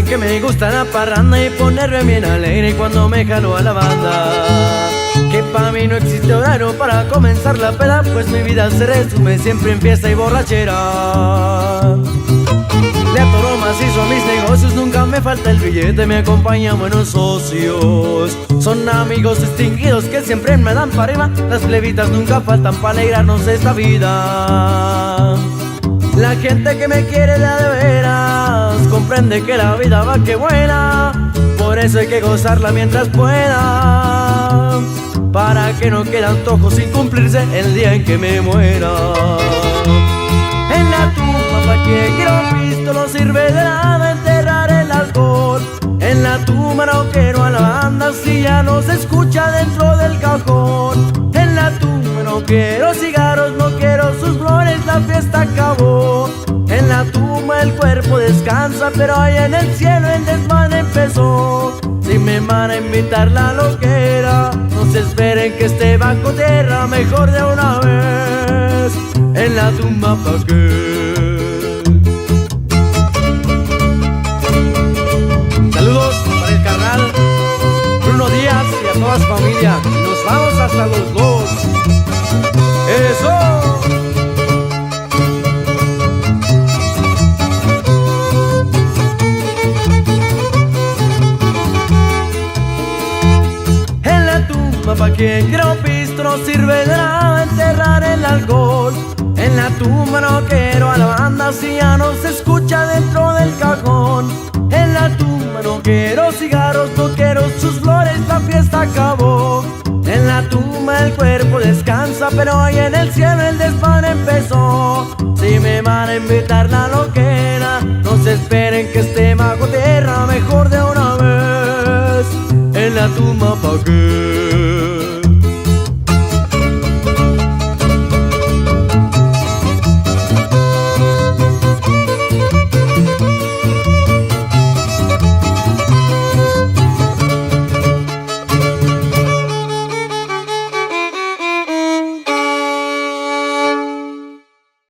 que me gusta la parranda y ponerme bien alegre cuando me jalo a la banda. Que pa' mí no existe horario para comenzar la peda, pues mi vida se resume siempre en fiesta y borrachera. Le atoro macizo a mis negocios, nunca me falta el billete, me acompañan buenos socios. Son amigos distinguidos que siempre me dan para arriba, las plebitas nunca faltan para alegrarnos esta vida. La gente que me quiere de veras comprende que la vida va que buena, por eso hay que gozarla mientras pueda, para que no quede antojo sin cumplirse el día en que me muera. En la tumba pa' quien quiero pisto no sirve de nada enterrar el alcohol. En la tumba no quiero a la banda si ya no se escucha dentro del cajón. En la tumba no quiero cigarros, no quiero sus flores, la fiesta acabó. En la tumba el cuerpo descansa, pero ahí en el cielo el desmane empezó. Si me van a invitar la loquera, no se esperen que esté bajo tierra, mejor de una vez en la tumba pa' qué. Saludos para el carnal Bruno Díaz y a toda su familia. Nos vamos hasta los dos. ¡Eso! Pa' quien quiera un pisto no sirve de nada enterrar el alcohol. En la tumba no quiero a la banda si ya no se escucha dentro del cajón. En la tumba no quiero cigarros, no quiero sus flores, la fiesta acabó. En la tumba el cuerpo descansa, pero ahí en el cielo el desmán empezó. Si me van a invitar la loquera,